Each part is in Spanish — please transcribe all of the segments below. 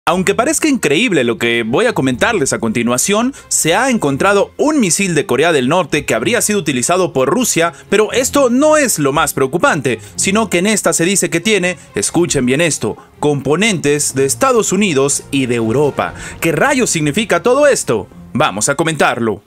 Aunque parezca increíble lo que voy a comentarles a continuación, se ha encontrado un misil de Corea del Norte que habría sido utilizado por Rusia, pero esto no es lo más preocupante, sino que en esta se dice que tiene, escuchen bien esto, componentes de Estados Unidos y de Europa. ¿Qué rayos significa todo esto? Vamos a comentarlo.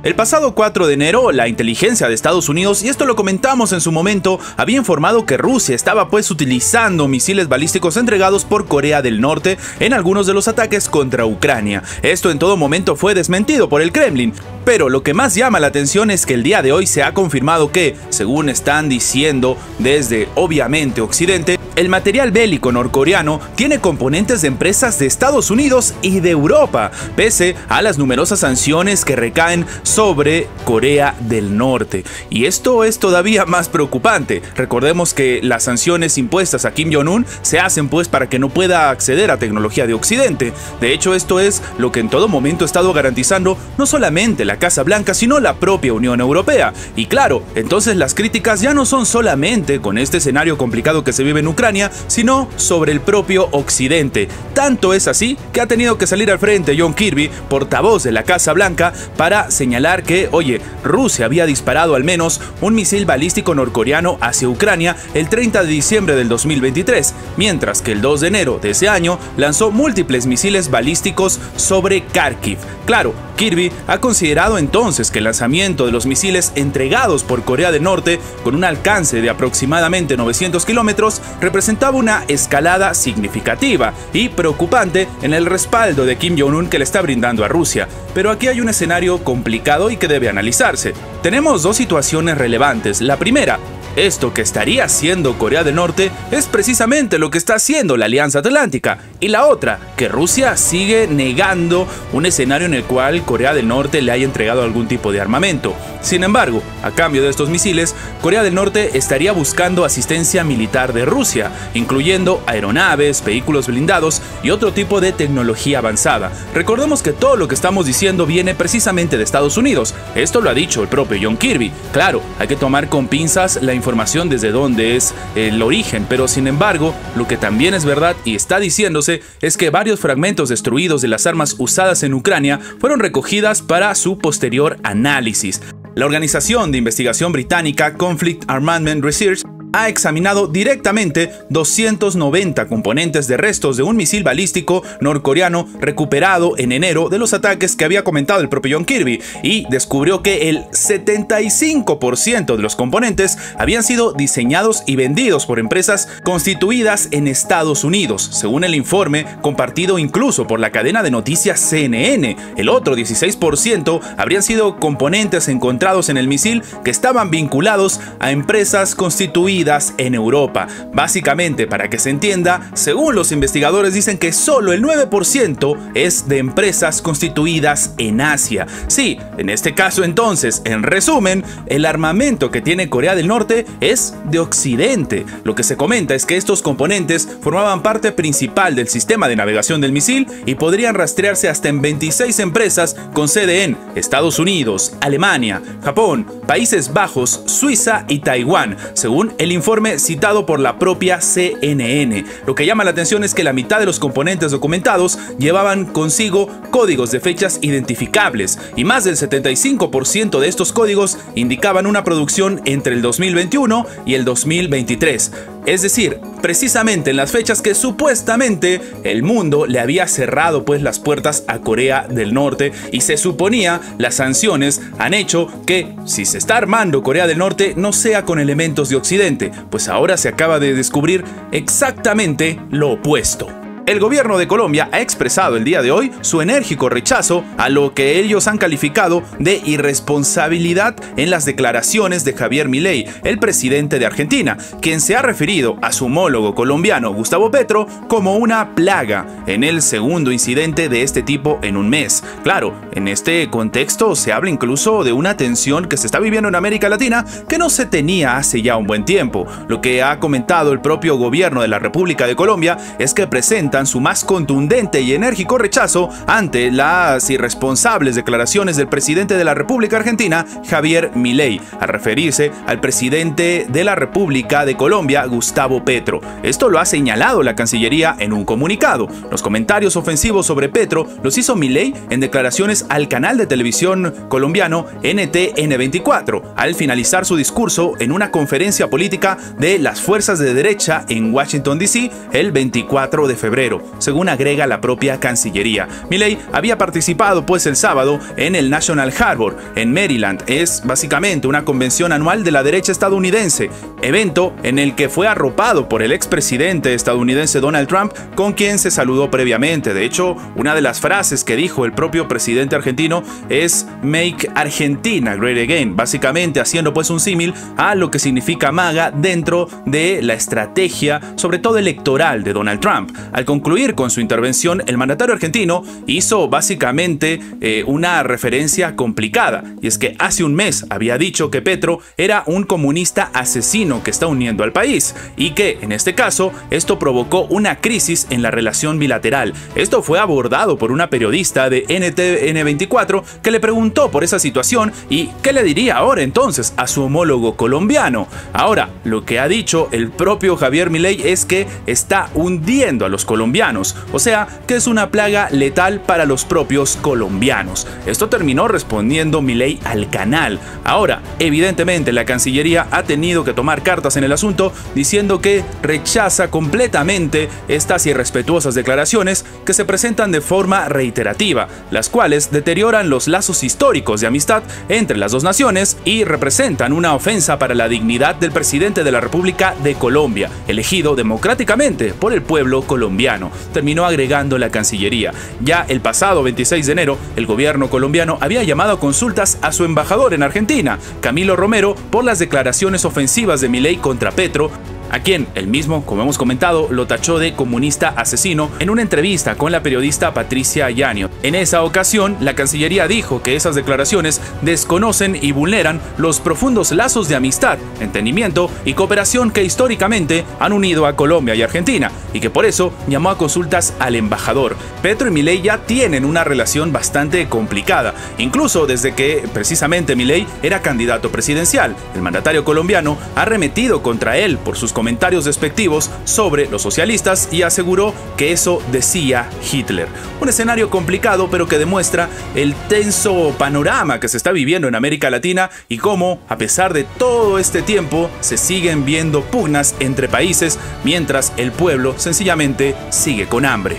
El pasado 4 de enero, la inteligencia de Estados Unidos, y esto lo comentamos en su momento, había informado que Rusia estaba utilizando misiles balísticos entregados por Corea del Norte en algunos de los ataques contra Ucrania. Esto en todo momento fue desmentido por el Kremlin. Pero lo que más llama la atención es que el día de hoy se ha confirmado que, según están diciendo desde obviamente Occidente, el material bélico norcoreano tiene componentes de empresas de Estados Unidos y de Europa, pese a las numerosas sanciones que recaen sobre Corea del Norte. Y esto es todavía más preocupante. Recordemos que las sanciones impuestas a Kim Jong-un se hacen para que no pueda acceder a tecnología de Occidente. De hecho, esto es lo que en todo momento ha estado garantizando no solamente la Casa Blanca, sino la propia Unión Europea. Y claro, entonces las críticas ya no son solamente con este escenario complicado que se vive en Ucrania, sino sobre el propio Occidente. Tanto es así que ha tenido que salir al frente John Kirby, portavoz de la Casa Blanca, para señalar que, oye, Rusia había disparado al menos un misil balístico norcoreano hacia Ucrania el 30 de diciembre del 2023, mientras que el 2 de enero de ese año lanzó múltiples misiles balísticos sobre Kharkiv. Claro, Kirby ha considerado entonces que el lanzamiento de los misiles entregados por Corea del Norte, con un alcance de aproximadamente 900 kilómetros, representaba una escalada significativa y preocupante en el respaldo de Kim Jong-un que le está brindando a Rusia. Pero aquí hay un escenario complicado y que debe analizarse. Tenemos dos situaciones relevantes. La primera, esto que estaría haciendo Corea del Norte es precisamente lo que está haciendo la Alianza Atlántica. Y la otra, que Rusia sigue negando un escenario en el cual Corea del Norte le haya entregado algún tipo de armamento. Sin embargo, a cambio de estos misiles, Corea del Norte estaría buscando asistencia militar de Rusia, incluyendo aeronaves, vehículos blindados y otro tipo de tecnología avanzada. Recordemos que todo lo que estamos diciendo viene precisamente de Estados Unidos. Esto lo ha dicho el propio John Kirby. Claro, hay que tomar con pinzas la información desde dónde es el origen, pero sin embargo, lo que también es verdad y está diciéndose es que varios fragmentos destruidos de las armas usadas en Ucrania fueron recogidas para su posterior análisis. La organización de investigación británica Conflict Armament Research ha examinado directamente 290 componentes de restos de un misil balístico norcoreano recuperado en enero de los ataques que había comentado el propio John Kirby, y descubrió que el 75% de los componentes habían sido diseñados y vendidos por empresas constituidas en Estados Unidos, según el informe compartido incluso por la cadena de noticias CNN. El otro 16% habrían sido componentes encontrados en el misil que estaban vinculados a empresas constituidas en Europa. Básicamente, para que se entienda, según los investigadores dicen que solo el 9% es de empresas constituidas en Asia. Sí, en este caso entonces, en resumen, el armamento que tiene Corea del Norte es de Occidente. Lo que se comenta es que estos componentes formaban parte principal del sistema de navegación del misil y podrían rastrearse hasta en 26 empresas con sede en Estados Unidos, Alemania, Japón, Países Bajos, Suiza y Taiwán, según el informe citado por la propia CNN. Lo que llama la atención es que la mitad de los componentes documentados llevaban consigo códigos de fechas identificables, y más del 75% de estos códigos indicaban una producción entre el 2021 y el 2023. Es decir, precisamente en las fechas que supuestamente el mundo le había cerrado las puertas a Corea del Norte, y se suponía las sanciones han hecho que, si se está armando Corea del Norte, no sea con elementos de Occidente, pues ahora se acaba de descubrir exactamente lo opuesto. El gobierno de Colombia ha expresado el día de hoy su enérgico rechazo a lo que ellos han calificado de irresponsabilidad en las declaraciones de Javier Milei, el presidente de Argentina, quien se ha referido a su homólogo colombiano Gustavo Petro como una plaga en el segundo incidente de este tipo en un mes. Claro, en este contexto se habla incluso de una tensión que se está viviendo en América Latina que no se tenía hace ya un buen tiempo. Lo que ha comentado el propio gobierno de la República de Colombia es que presenta presentan su más contundente y enérgico rechazo ante las irresponsables declaraciones del presidente de la República Argentina, Javier Milei, al referirse al presidente de la República de Colombia, Gustavo Petro. Esto lo ha señalado la Cancillería en un comunicado. Los comentarios ofensivos sobre Petro los hizo Milei en declaraciones al canal de televisión colombiano NTN24, al finalizar su discurso en una conferencia política de las fuerzas de derecha en Washington, D.C. el 24 de febrero, según agrega la propia Cancillería. Milei había participado pues el sábado en el National Harbor, en Maryland. Es básicamente una convención anual de la derecha estadounidense, evento en el que fue arropado por el expresidente estadounidense Donald Trump, con quien se saludó previamente. De hecho, una de las frases que dijo el propio presidente argentino es "Make Argentina Great Again", básicamente haciendo pues un símil a lo que significa MAGA dentro de la estrategia, sobre todo electoral, de Donald Trump. Al concluir con su intervención, el mandatario argentino hizo básicamente una referencia complicada, y es que hace un mes había dicho que Petro era un comunista asesino que está uniendo al país, y que en este caso esto provocó una crisis en la relación bilateral. Esto fue abordado por una periodista de NTN24 que le preguntó por esa situación y qué le diría ahora entonces a su homólogo colombiano. Ahora, lo que ha dicho el propio Javier Milei es que está hundiendo a los colombianos, o sea, que es una plaga letal para los propios colombianos. Esto terminó respondiendo Milei al canal. Ahora, evidentemente la Cancillería ha tenido que tomar cartas en el asunto, diciendo que rechaza completamente estas irrespetuosas declaraciones que se presentan de forma reiterativa, las cuales deterioran los lazos históricos de amistad entre las dos naciones y representan una ofensa para la dignidad del presidente de la República de Colombia, elegido democráticamente por el pueblo colombiano, terminó agregando la Cancillería. Ya el pasado 26 de enero, el gobierno colombiano había llamado a consultas a su embajador en Argentina, Camilo Romero, por las declaraciones ofensivas de Milei contra Petro, a quien él mismo, como hemos comentado, lo tachó de comunista asesino en una entrevista con la periodista Patricia Yáñez. En esa ocasión, la Cancillería dijo que esas declaraciones desconocen y vulneran los profundos lazos de amistad, entendimiento y cooperación que históricamente han unido a Colombia y Argentina, y que por eso llamó a consultas al embajador. Petro y Milei ya tienen una relación bastante complicada, incluso desde que precisamente Milei era candidato presidencial. El mandatario colombiano ha arremetido contra él por sus comentarios despectivos sobre los socialistas y aseguró que eso decía Hitler. Un escenario complicado, pero que demuestra el tenso panorama que se está viviendo en América Latina y cómo, a pesar de todo este tiempo, se siguen viendo pugnas entre países mientras el pueblo sencillamente sigue con hambre.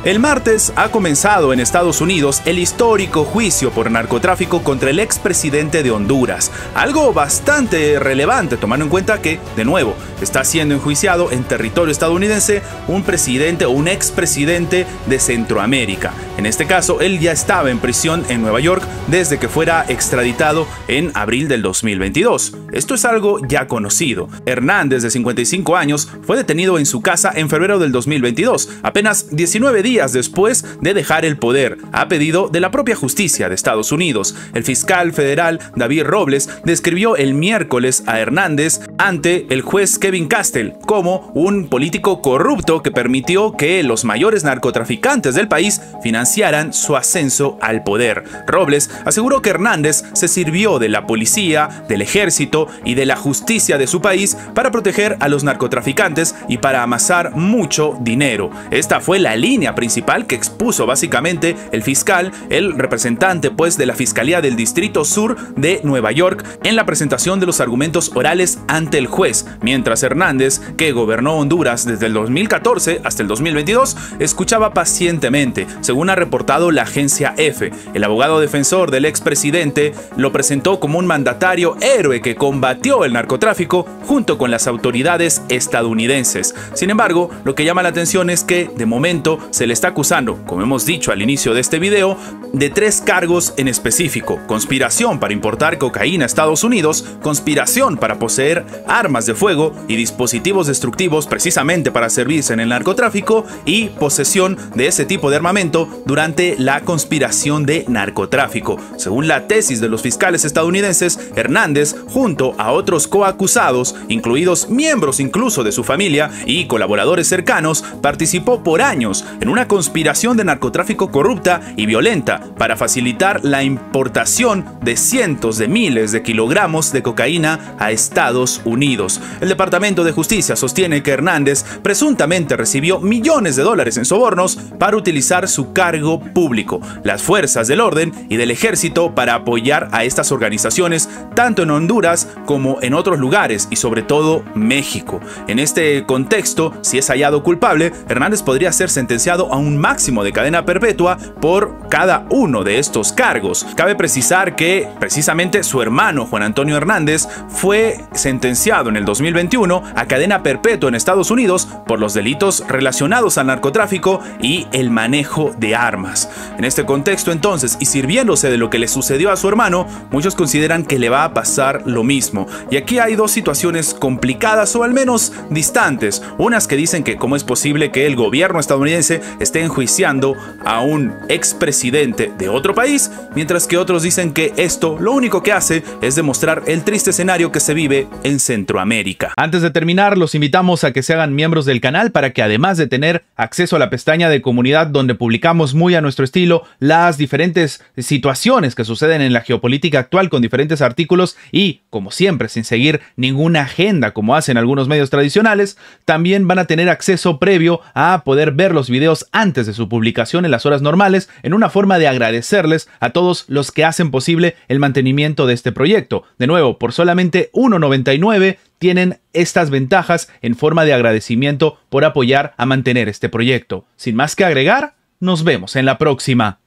El martes ha comenzado en Estados Unidos el histórico juicio por narcotráfico contra el expresidente de Honduras, algo bastante relevante tomando en cuenta que, de nuevo, está siendo enjuiciado en territorio estadounidense un presidente o un expresidente de Centroamérica. En este caso, él ya estaba en prisión en Nueva York desde que fuera extraditado en abril del 2022. Esto es algo ya conocido. Hernández, de 55 años, fue detenido en su casa en febrero del 2022, apenas 19 días después de dejar el poder, a pedido de la propia justicia de Estados Unidos. El fiscal federal David Robles describió el miércoles a Hernández ante el juez Kevin Castell como un político corrupto que permitió que los mayores narcotraficantes del país financiaran su ascenso al poder. Robles aseguró que Hernández se sirvió de la policía, del ejército y de la justicia de su país para proteger a los narcotraficantes y para amasar mucho dinero. Esta fue la línea principal que expuso básicamente el fiscal, el representante pues de la Fiscalía del Distrito Sur de Nueva York, en la presentación de los argumentos orales ante el juez, mientras Hernández, que gobernó Honduras desde el 2014 hasta el 2022, escuchaba pacientemente. Según ha reportado la agencia EFE, el abogado defensor del expresidente lo presentó como un mandatario héroe que combatió el narcotráfico junto con las autoridades estadounidenses. Sin embargo, lo que llama la atención es que, de momento, se le está acusando, como hemos dicho al inicio de este video, de 3 cargos en específico: conspiración para importar cocaína a Estados Unidos, conspiración para poseer armas de fuego y dispositivos destructivos precisamente para servirse en el narcotráfico, y posesión de ese tipo de armamento durante la conspiración de narcotráfico. Según la tesis de los fiscales estadounidenses, Hernández, junto a otros coacusados, incluidos miembros incluso de su familia y colaboradores cercanos, participó por años en una conspiración de narcotráfico corrupta y violenta para facilitar la importación de cientos de miles de kilogramos de cocaína a Estados Unidos. El Departamento de Justicia sostiene que Hernández presuntamente recibió millones de dólares en sobornos para utilizar su cargo público, las fuerzas del orden y del ejército para apoyar a estas organizaciones tanto en Honduras como en otros lugares y sobre todo México. En este contexto, si es hallado culpable, Hernández podría ser sentenciado a un máximo de cadena perpetua por cada uno de estos cargos. Cabe precisar que precisamente su hermano Juan Antonio Hernández fue sentenciado en el 2021 a cadena perpetua en Estados Unidos por los delitos relacionados al narcotráfico y el manejo de armas. En este contexto entonces, y sirviéndose de lo que le sucedió a su hermano, muchos consideran que le va a pasar lo mismo. Y aquí hay dos situaciones complicadas, o al menos distantes. Unas que dicen que cómo es posible que el gobierno estadounidense esté enjuiciando a un expresidente de otro país, mientras que otros dicen que esto lo único que hace es demostrar el triste escenario que se vive en Centroamérica. Antes de terminar, los invitamos a que se hagan miembros del canal para que, además de tener acceso a la pestaña de comunidad donde publicamos muy a nuestro estilo las diferentes situaciones que suceden en la geopolítica actual con diferentes artículos y, como siempre, sin seguir ninguna agenda como hacen algunos medios tradicionales, también van a tener acceso previo a poder ver los videos antes de su publicación en las horas normales, en una forma de agradecerles a todos los que hacen posible el mantenimiento de este proyecto. De nuevo, por solamente $1.99 tienen estas ventajas en forma de agradecimiento por apoyar a mantener este proyecto. Sin más que agregar, nos vemos en la próxima.